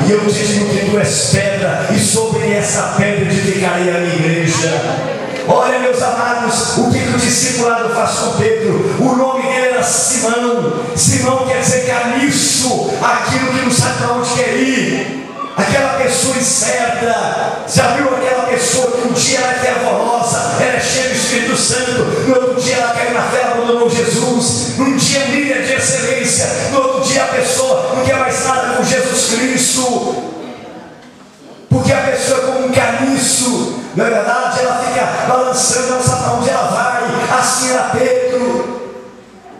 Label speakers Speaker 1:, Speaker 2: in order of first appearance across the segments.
Speaker 1: e eu te digo que tu és pedra, e sobre essa pedra edificarei a minha igreja. Olha, meus amados, o que o discipulado faz com Pedro? O nome dele era Simão. Simão quer dizer caniço, aquilo que não sabe para onde quer ir, aquela pessoa incerta. Já viu aquela pessoa que um dia ela é fervorosa, ela é cheia do Espírito Santo, no outro dia ela caiu na fé, ela abandonou Jesus, num dia líder de excelência, no outro dia a pessoa não quer mais nada com Jesus Cristo, porque a pessoa é como um caniço, não é verdade? Ela fica balançando, não sabe para onde ela vai. Assim era Pedro.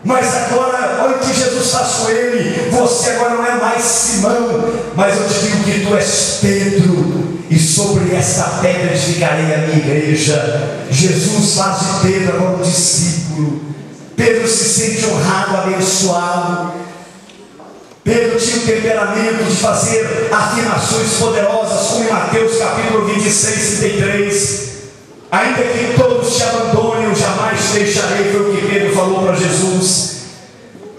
Speaker 1: Mas agora, olha o que Jesus faz com ele. Você agora não é mais Simão, mas eu te digo que tu és Pedro, e sobre esta pedra edificarei a minha igreja. Jesus faz de Pedro agora um discípulo. Pedro se sente honrado, abençoado. Pedro tinha o temperamento de fazer afirmações poderosas, como em Mateus capítulo 26, 33. Ainda que todos te abandonem, eu jamais te deixarei, foi o que Pedro falou para Jesus.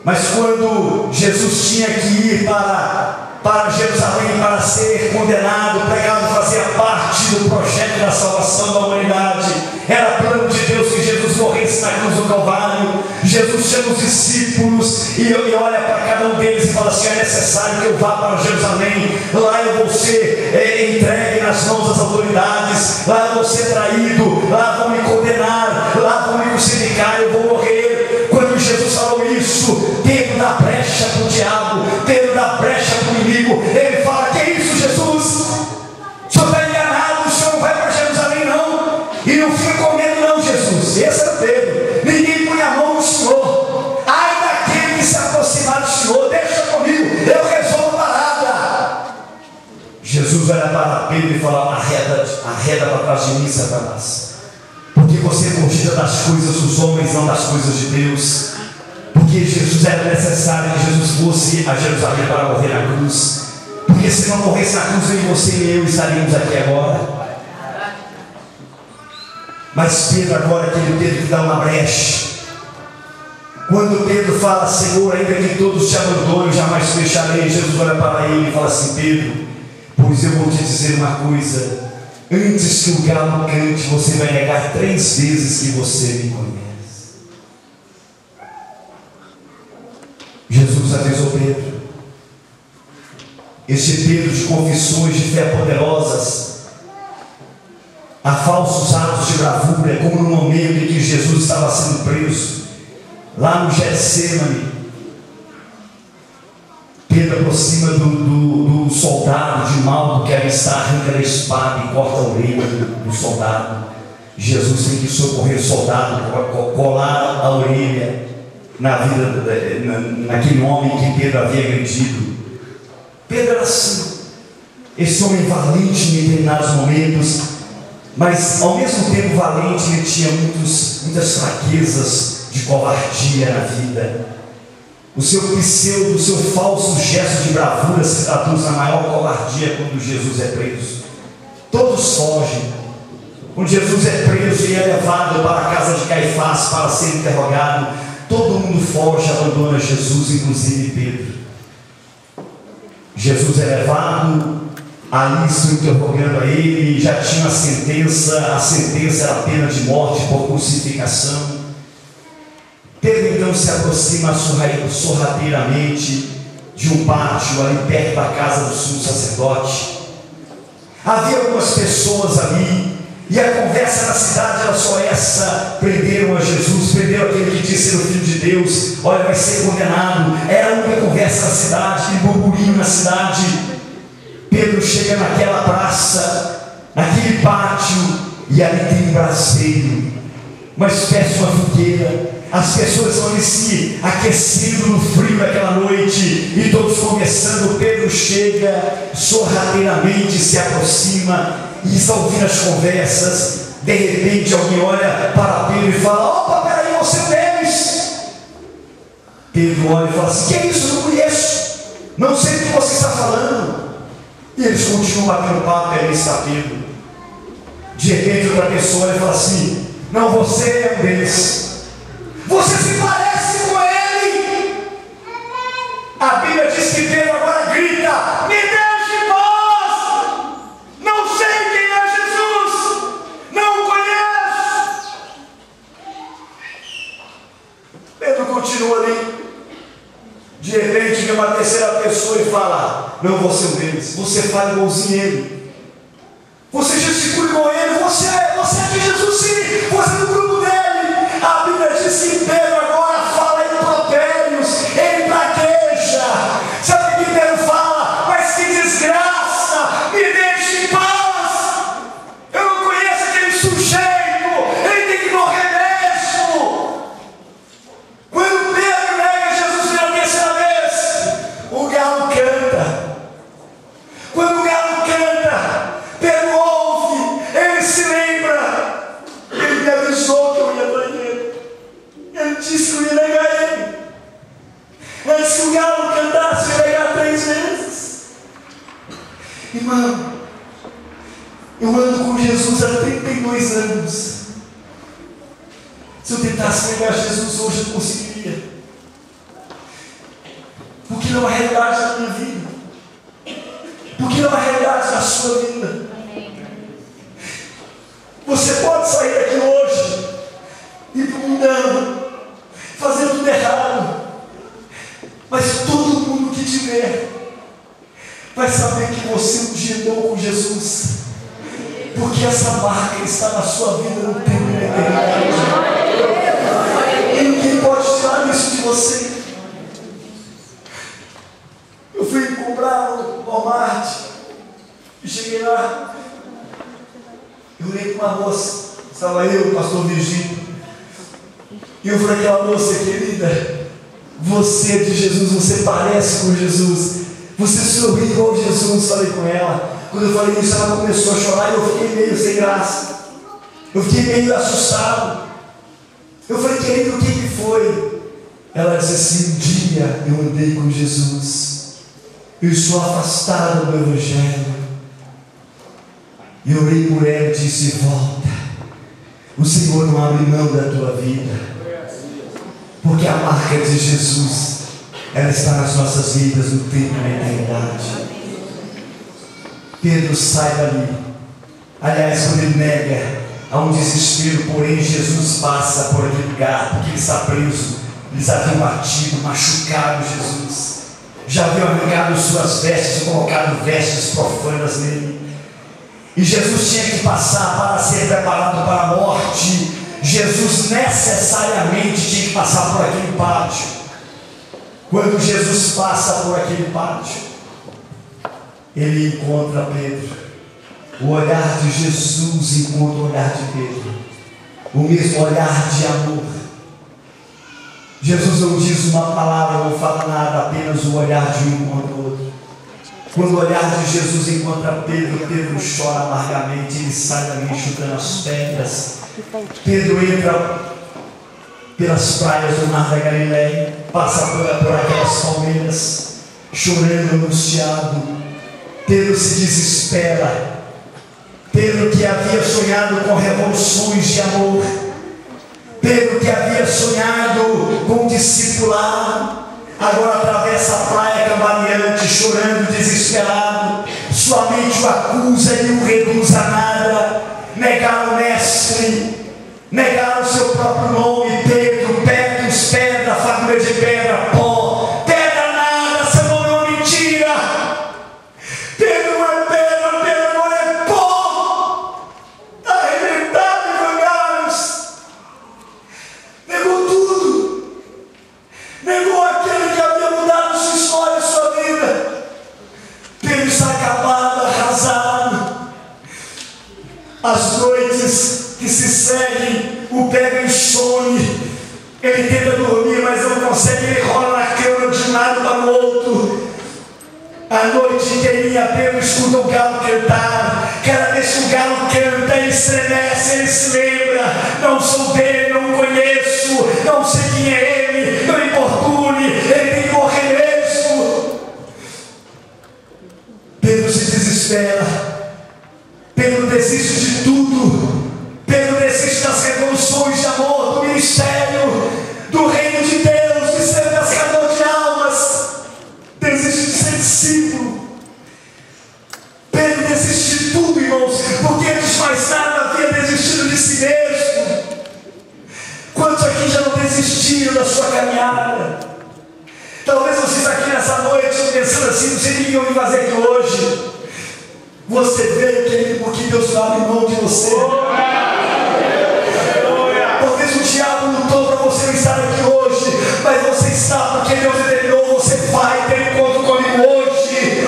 Speaker 1: Mas quando Jesus tinha que ir para Jerusalém para ser condenado, pregado, fazia parte do projeto da salvação da humanidade, era plano de Deus que Jesus morresse na cruz do Calvário. Jesus chama os discípulos e olha para cada um deles e fala assim: é necessário que eu vá para Jerusalém, lá eu vou ser entregue nas mãos das autoridades, lá eu vou ser traído, lá vão me condenar, lá vão me crucificar, eu vou morrer. Quando Jesus falou isso, Pedro dá brecha para o diabo, Pedro dá brecha para o inimigo. Ele fala: que é isso, Jesus? O senhor está enganado, o senhor não vai para Jerusalém não, e não fica com medo não, Jesus. Esse é Pedro. Ninguém põe a mão no Senhor. Ai daquele que se aproximar do Senhor, deixa comigo, eu resolvo a parada. Jesus olha para Pedro e fala: arreda para trás de mim, Satanás, porque você cogita das coisas dos homens, não das coisas de Deus. Porque Jesus era necessário que Jesus fosse a Jerusalém para morrer na cruz, porque se não morresse na cruz, nem você nem eu estaríamos aqui agora. Mas Pedro agora, aquele Pedro que dá uma brecha. Quando Pedro fala: Senhor, ainda que todos te abandonem, jamais te deixarei, Jesus olha para ele e fala assim: Pedro, pois eu vou te dizer uma coisa, antes que o galo cante, você vai negar 3 vezes que você me conhece. Jesus avisou Pedro. Este Pedro de confissões de fé poderosas, a falsos atos de bravura, como no momento em que Jesus estava sendo preso, lá no Getsemane. Pedro aproxima do soldado de Malco que ali está, arranca a espada e corta a orelha do soldado. Jesus tem que socorrer o soldado, colar a orelha naquele homem que Pedro havia agredido. Pedro era assim, esse homem valente em determinados momentos, mas ao mesmo tempo valente, ele tinha muitas fraquezas de covardia na vida. O seu falso gesto de bravura se traduz na maior covardia quando Jesus é preso. Todos fogem. Quando Jesus é preso e é levado para a casa de Caifás para ser interrogado, todo mundo foge, abandona Jesus, inclusive Pedro. Jesus é levado, ali estão interrogando a ele, já tinha a sentença era a pena de morte por crucificação. Pedro então se aproxima sorrateiramente de um pátio ali perto da casa do sumo sacerdote. Havia algumas pessoas ali, e a conversa na cidade era só essa: prenderam a Jesus, prenderam aquele que disse ser o Filho de Deus, olha, vai ser condenado. Era a única conversa na cidade, aquele burburinho na cidade. Pedro chega naquela praça, naquele pátio, e ali tem um braseiro, uma espécie de uma fogueira. As pessoas estão ali se aquecendo no frio daquela noite, e todos conversando. Pedro chega sorrateiramente, se aproxima e está ouvindo as conversas. De repente alguém olha para Pedro e fala: opa, peraí, você é um deles. Pedro olha e fala assim: que é isso? Eu não conheço, não sei do que você está falando. E eles continuam batendo papo, e ali está Pedro. De repente outra pessoa olha e fala assim: não, você é um deles, você se parece com ele. A Bíblia diz que Pedro agora grita: me deixe embora. De repente vem uma terceira pessoa e fala: não vou ser um deles. Você fala igualzinho ele. Você gesticula igual ele. Você é de Jesus, sim. Você é do grupo dele. A Bíblia diz que Pedro agora fala impropérios. Ele pragueja. Sabe o que Pedro fala? Mas que desgraça! Me deixe em paz. Eu não conheço aquele sujeito. Ele tem que morrer mesmo. Quando Pedro nega Jesus pela terceira vez, o galo canta. Quando o galo canta, Pedro ouve, ele se lembra. Ele me avisou que eu ia trair ele. Ele disse que eu ia negar ele. Antes que o galo cantasse, eu ia negar 3 vezes. Irmão, eu ando com Jesus há 32 anos. Se eu tentasse negar Jesus hoje, eu não conseguiria. Porque não é a realidade da minha vida. Porque não é a realidade da sua vida. Você pode sair daqui hoje, ir para o mundão, fazer tudo errado. Mas todo mundo que te ver vai saber que você um dia andou com Jesus. Porque essa marca está na sua vida no tempo da eternidade. E ninguém pode tirar isso de você. Eu fui comprar no Walmart e cheguei lá. Eu olhei para uma moça. Estava eu, o pastor Virgínio. E eu falei: aquela moça querida, você é de Jesus, você parece com Jesus. Você sorri igual Jesus. Falei com ela. Quando eu falei isso, ela começou a chorar e eu fiquei meio sem graça. Eu fiquei meio assustado. Eu falei: querido, o que foi? Ela disse assim: um dia eu andei com Jesus. Eu estou afastado do Evangelho. E eu orei por ela e disse: volta. O Senhor não abre mão da tua vida. Porque a marca de Jesus, ela está nas nossas vidas no tempo e na eternidade. Pedro sai dali. Aliás, quando ele nega, há um desespero, porém Jesus passa por aquele lugar, porque ele está preso. Eles haviam batido, machucado Jesus. Já haviam arrancado suas vestes e colocado vestes profanas nele. E Jesus tinha que passar para ser preparado para a morte. Jesus necessariamente tinha que passar por aquele pátio. Quando Jesus passa por aquele pátio, ele encontra Pedro. O olhar de Jesus encontra o olhar de Pedro. O mesmo olhar de amor. Jesus não diz uma palavra, não fala nada, apenas o olhar de um contra o outro. Quando o olhar de Jesus encontra Pedro, Pedro chora amargamente, ele sai dali chutando as pedras. Pedro entra pelas praias do mar da Galileia, passa por aquelas palmeiras, chorando, angustiado. Pedro se desespera. Pedro, que havia sonhado com revoluções de amor, Pedro, que havia sonhado com discipulado, agora atravessa a praia cambaleante, chorando, desesperado. Sua mente o acusa e o reduz a nada. Negaram o mestre, negaram o seu próprio nome. Pedro, pedra, fagulha de pedra, pó. Pedra nada, seu nome é uma mentira. Pedro não é pedra, Pedro não é pó. Está arrebentado em vangalhos. Negou tudo. Negou aquele que havia mudado sua história, sua vida. Pedro está acabado, arrasado. As noites que se seguem, o pega insone. Ele tenta dormir, mas não consegue. Ele rola na cama de um lado para o outro. A noite inteirinha, Pedro escuta o galo cantar. Cada vez que o galo canta, ele estremece, ele se lembra: não sou dele, não conheço, não sei quem é ele, não importune, ele tem que morrer mesmo. Pedro se desespera. Pedro desiste de tudo. Pedro desiste das revoluções de amor, do ministério, do reino de Deus, de ser pescador de almas. Desiste de ser discípulo. Pedro desiste de tudo, irmãos, porque antes de mais nada havia desistido de si mesmo. Quantos aqui já não desistiram da sua caminhada? Talvez você que eu vim fazer aqui hoje? Você veio, querido, porque Deus não abre mão de você. Talvez o diabo lutou para você não estar aqui hoje, mas você está porque Deus determinou. Você vai ter encontro comigo hoje.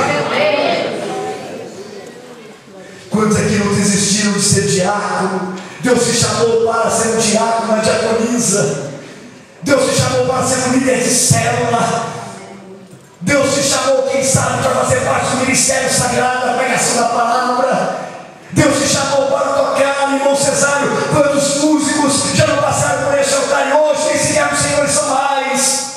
Speaker 1: Quantos aqui não desistiram de ser diácono? Deus te chamou para ser um diácono, uma diaconisa. Deus te chamou para ser um líder de célula. Deus te chamou, quem sabe, para fazer parte do ministério sagrado, da pregação da palavra. Deus te chamou para tocar, irmão Cesário. Quantos músicos já não passaram por esse altar e hoje nem sequer os senhores são mais?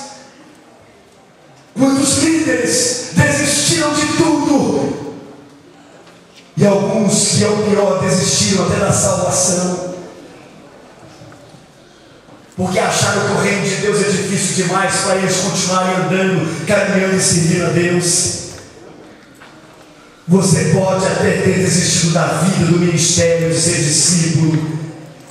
Speaker 1: Quantos líderes desistiram de tudo? E alguns, que é o pior, desistiram até da salvação, porque acharam que o reino de Deus é difícil demais para eles continuarem andando, caminhando e servindo a Deus. Você pode até ter desistido da vida, do ministério, de ser discípulo.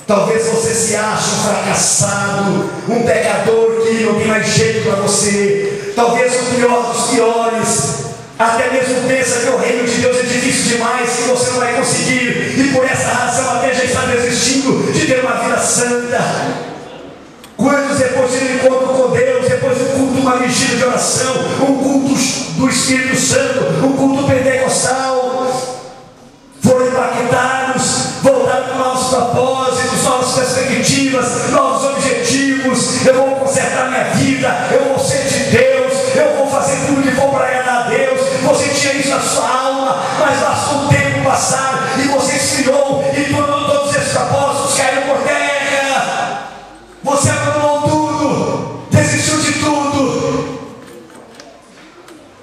Speaker 1: Talvez você se ache um fracassado, um pecador que não tem mais jeito para você. Talvez o pior dos piores. Até mesmo pensa que o reino de Deus é difícil demais, que você não vai conseguir, e por essa razão até já está desistindo de ter uma vida santa. Quantos depois de um encontro com Deus, depois do culto, uma vigília de oração, um culto do Espírito Santo, um culto pentecostal, foram impactados, voltaram com novos propósitos, novas perspectivas, novos objetivos. Eu vou consertar minha vida, eu vou ser de Deus, eu vou fazer tudo que for para agradar a Deus. Você tinha isso na sua alma, mas basta um tempo passar e você esfriou, e todos esses propósitos caíram por terra. Você abandonou tudo, desistiu de tudo.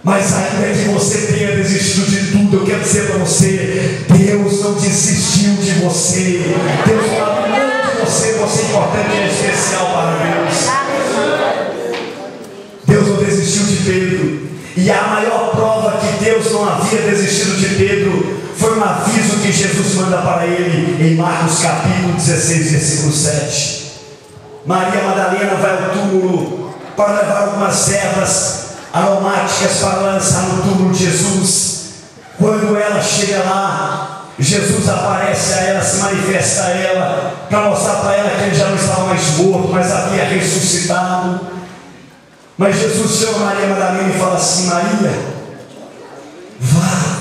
Speaker 1: Mas ainda que você tenha desistido de tudo, eu quero dizer para você: Deus não desistiu de você. Deus não abriu mão de você. Você é importante e é especial para Deus. Deus não desistiu de Pedro. E a maior prova que Deus não havia desistido de Pedro foi um aviso que Jesus manda para ele em Marcos capítulo 16, versículo 7. Maria Madalena vai ao túmulo para levar algumas ervas aromáticas para lançar no túmulo de Jesus. Quando ela chega lá, Jesus aparece a ela, se manifesta a ela, para mostrar para ela que ele já não estava mais morto, mas havia ressuscitado. Mas Jesus chama Maria Madalena e fala assim: Maria, vá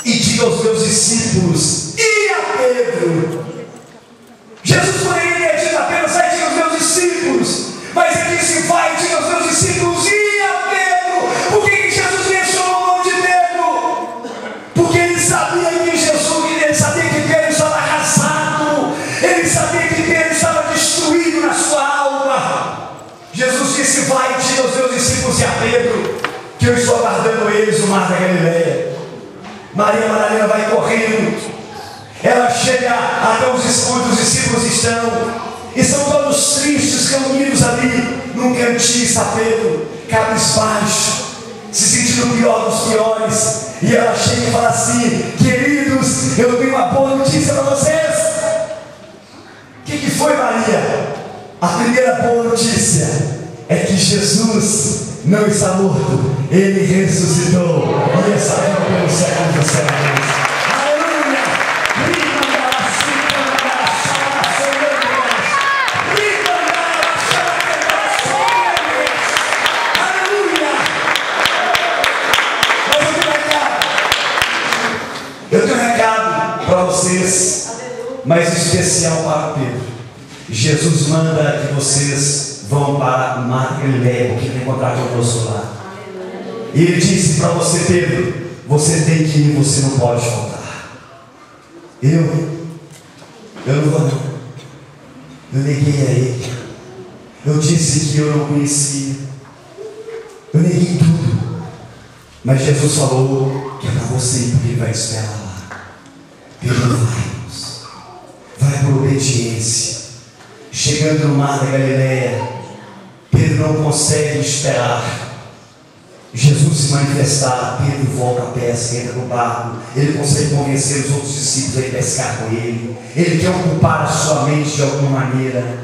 Speaker 1: e diga aos meus discípulos e a Pedro. Jesus poderia ter dito apenas: vai e diga aos meus discípulos, mas ele disse: vai e diga aos meus discípulos e a Pedro. Por que Jesus mencionou o nome de Pedro? Porque ele sabia que Jesus, ele sabia que Pedro estava arrasado, ele sabia que Pedro estava destruído na sua alma. Jesus disse: vai e diga aos meus discípulos e a Pedro que eu estou aguardando eles no mar da Galileia. Maria Madalena vai correndo, ela chega até onde os discípulos estão todos tristes, reunidos ali num cantinho. Está Pedro, cabisbaixo, se sentindo o pior dos piores, e ela chega e fala assim: queridos, eu tenho uma boa notícia para vocês. O que foi, Maria? A primeira boa notícia é que Jesus não está morto, ele ressuscitou e está vivo pelos séculos dos séculos. Aleluia! Aleluia! Mas eu tenho um recado para vocês, mas especial para Pedro. Jesus manda que vocês vão para o mar de Galileia, porque vai encontrar conosco lá. E ele disse para você: Pedro, você tem que ir, você não pode faltar. Eu não vou não. Eu neguei a ele. Eu disse que eu não conhecia. Eu neguei tudo. Mas Jesus falou que é para você ir, porque ele vai esperar lá. Pedro, vai por obediência. Chegando no mar da Galileia, Pedro não consegue esperar Jesus se manifestar. Pedro volta a pesca, entra no barco. Ele consegue convencer os outros discípulos a ir pescar com ele. Ele quer ocupar a sua mente de alguma maneira.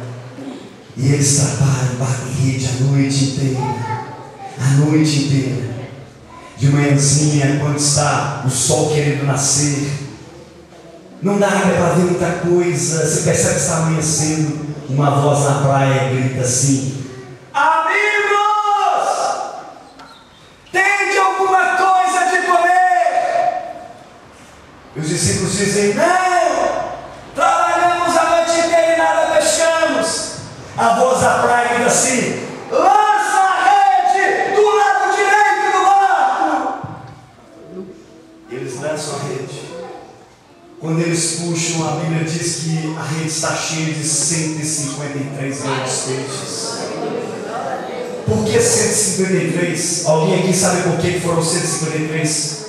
Speaker 1: E eles trabalham, barco e rede a noite inteira. A noite inteira. de manhãzinha, quando está o sol querendo nascer, não dá para ver muita coisa, você percebe que está amanhecendo, uma voz na praia grita assim: amigos, tende alguma coisa de comer? E os discípulos dizem: não, trabalhamos a noite inteira e nada pescamos. A voz da praia grita assim: lança a rede do lado direito do barco. Eles lançam a rede. Quando eles puxam, a Bíblia diz que a rede está cheia de 153 grandes peixes. Por que 153? Alguém aqui sabe por que foram 153?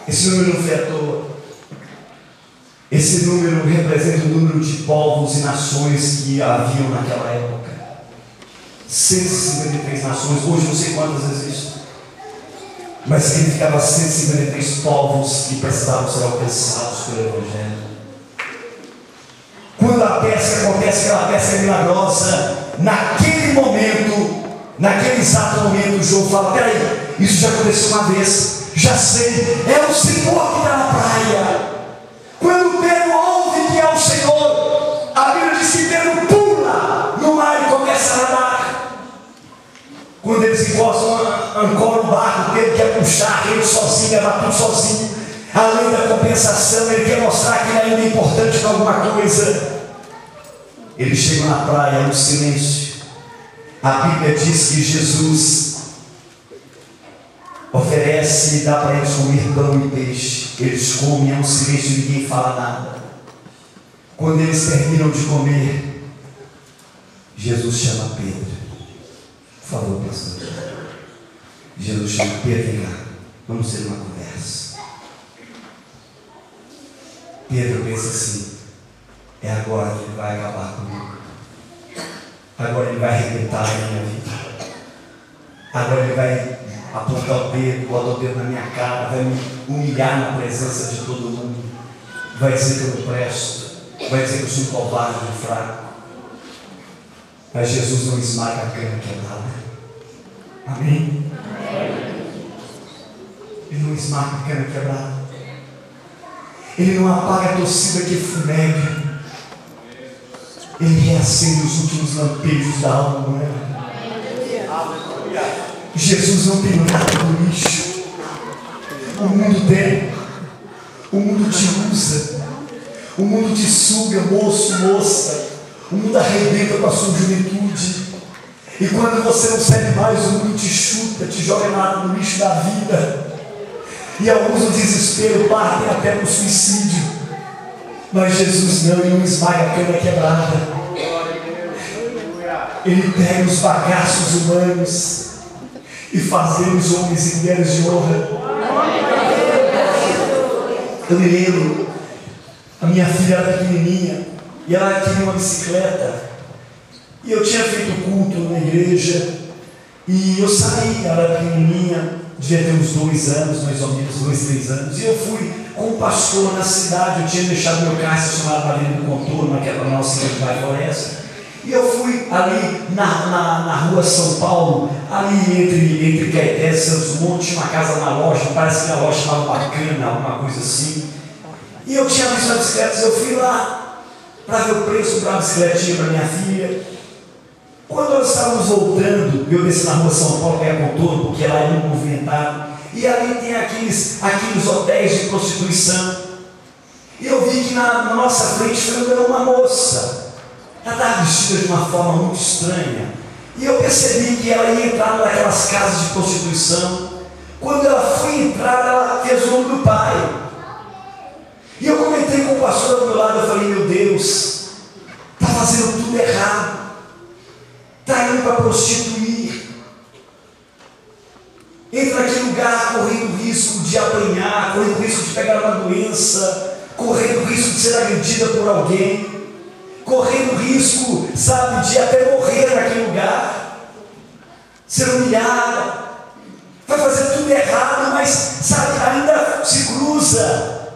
Speaker 1: Esse número não foi à toa. Esse número representa o número de povos e nações que haviam naquela época. 153 nações, hoje não sei quantas existem, mas significava 153 povos que precisavam ser alcançados pelo Evangelho. Quando a pesca acontece, aquela pesca milagrosa, naquele momento, naquele exato momento, o João fala: peraí, isso já aconteceu uma vez, já sei, é o Senhor que está na praia. Quando Pedro ouve que é o Senhor, a Bíblia diz que Pedro pula no mar e começa a nadar. Quando eles encostam, ancoram o barco, Pedro quer puxar a rede sozinho, levar tudo sozinho. Além da compensação, ele quer mostrar que ele ainda é importante em alguma coisa. Eles chegam na praia, no silêncio. A Bíblia diz que Jesus oferece e dá para eles comer pão e peixe. Eles comem, é um silêncio e ninguém fala nada. Quando eles terminam de comer, Jesus chama Pedro. Por favor, pastor. Jesus chama Pedro: vem cá, vamos ter uma conversa. Pedro pensa assim: é agora que ele vai acabar comigo. Agora ele vai arrebentar a minha vida. Agora ele vai apontar o dedo, botar o dedo na minha cara, vai me humilhar na presença de todo mundo, vai dizer que eu não presto, vai dizer que eu sou um covarde e fraco. Mas Jesus não esmaga a cana quebrada. Amém? Ele não esmaga a cana quebrada. Ele não apaga a torcida que fumega. Ele reacende os últimos lampejos da alma, não é? Jesus não tem nada no lixo. O mundo tem. O mundo te usa. O mundo te suga, moço, moça. O mundo arrebenta com a sua juventude. E quando você não serve mais, o mundo te chuta, te joga no lixo da vida. E alguns no desespero partem até no suicídio. Mas Jesus não, ele não esmaga a cana quebrada. Ele pega os bagaços humanos e fazemos homens e mulheres de honra. Eu me lembro, a minha filha era pequenininha e ela queria uma bicicleta. E eu tinha feito culto na igreja e eu saí, ela era pequenininha, devia ter uns 2 anos, mais ou menos 2, 3 anos. E eu fui com o pastor na cidade, eu tinha deixado meu carro estacionado ali no contorno, naquela nossa igreja da floresta. E eu fui ali na rua São Paulo, ali entre Caeté e Santos Monte, tinha uma casa na loja, parece que a loja estava bacana, alguma coisa assim. E eu tinha visto as bicicletas, eu fui lá para ver o preço para uma bicicletinha para minha filha. Quando nós estávamos voltando, eu desci na rua São Paulo, que é contorno, porque lá é muito movimentado, e ali tem aqueles hotéis de prostituição. E eu vi que na nossa frente foi uma moça. Ela estava vestida de uma forma muito estranha. E eu percebi que ela ia entrar naquelas casas de prostituição. Quando ela foi entrar, ela fez o nome do pai. E eu comentei com o pastor do meu lado, eu falei: meu Deus, está fazendo tudo errado. Está indo para prostituir. Entra naquele lugar correndo risco de apanhar, correndo risco de pegar uma doença, correndo risco de ser agredida por alguém, correndo risco, sabe, de até morrer naquele lugar, ser humilhada, vai fazer tudo errado, mas, sabe, ainda se cruza,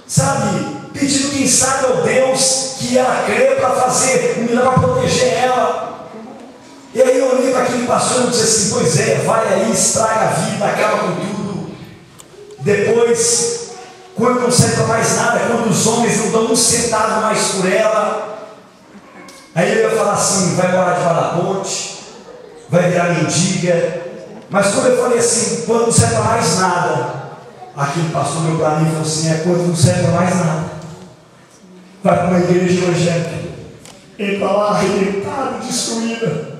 Speaker 1: sabe, pedindo quem sabe ao Deus que ela crê para fazer um milagre, para proteger ela. E aí eu olhei para aquele o pastor não disse assim: pois é, vai aí, estraga a vida, acaba com tudo. Depois, quando não serve para mais nada, quando os homens não dão um centavo mais por ela, aí ele vai falar assim: vai morar debaixo da ponte, vai virar mendiga. Mas quando eu falei assim, quando não serve para mais nada, aquele pastor meu para mim falou assim: é quando não serve para mais nada, vai para uma igreja evangélica, entra lá arrebentada, destruída,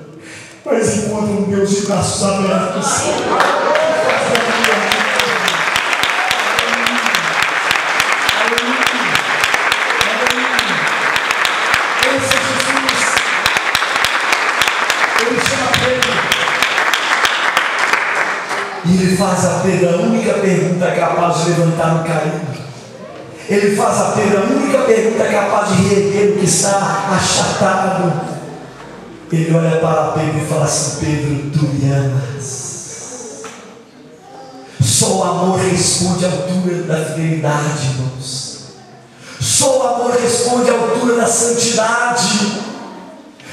Speaker 1: mas encontra um Deus de braços abertos. Esse é Jesus. Ele chama Pedro e ele faz a Pedro a única pergunta capaz de levantar o caído. Ele faz a Pedro a única pergunta capaz de reerguer o que está achatado. Ele olha para Pedro e fala assim: Pedro, tu me amas? Só o amor responde à altura da fidelidade, irmãos. Só o amor responde à altura da santidade.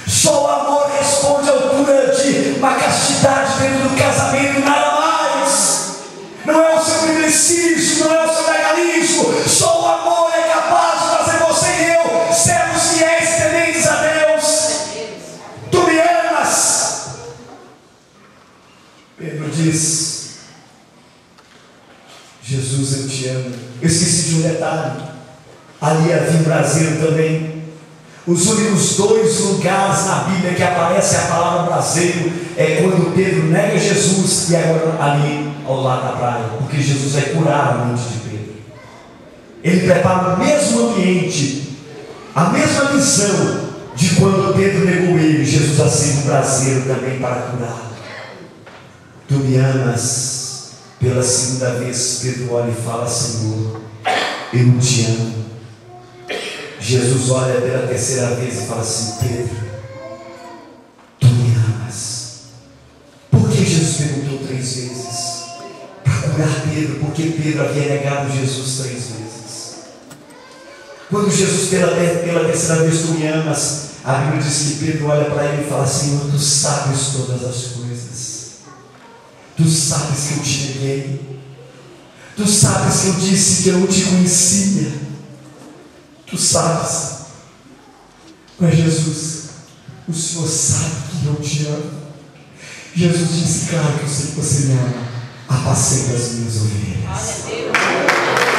Speaker 1: Só o amor responde à altura de uma castidade dentro do casamento, nada mais. Não é o seu privilégio, não é o seu legalismo. Só o amor é capaz de fazer você e eu sermos fiéis, tementes a Deus. Tu me amas? Pedro diz: Jesus, eu te amo. Eu esqueci de um detalhe: ali havia um braseiro também. Os únicos dois lugares na Bíblia que aparece a palavra braseiro é quando Pedro nega Jesus e agora ali ao lado da praia, porque Jesus vai curar a mente de Pedro. Ele prepara o mesmo ambiente, a mesma missão de quando Pedro negou ele. Jesus acende um braseiro também para curar. Tu me amas? Pela segunda vez Pedro olha e fala: Senhor, eu te amo. Jesus olha pela terceira vez e fala assim: Pedro, tu me amas? Por que Jesus perguntou 3 vezes? Para curar Pedro, porque Pedro havia negado Jesus 3 vezes. Quando Jesus pela terceira vez: tu me amas, a Bíblia diz que Pedro olha para ele e fala: Senhor, tu sabes todas as coisas. Tu sabes que eu te neguei. Tu sabes que eu disse que eu não te conhecia. Tu sabes. Mas Jesus, o Senhor sabe que eu te amo. Jesus disse: claro que eu sei que você me ama. Apacenta as minhas ovelhas.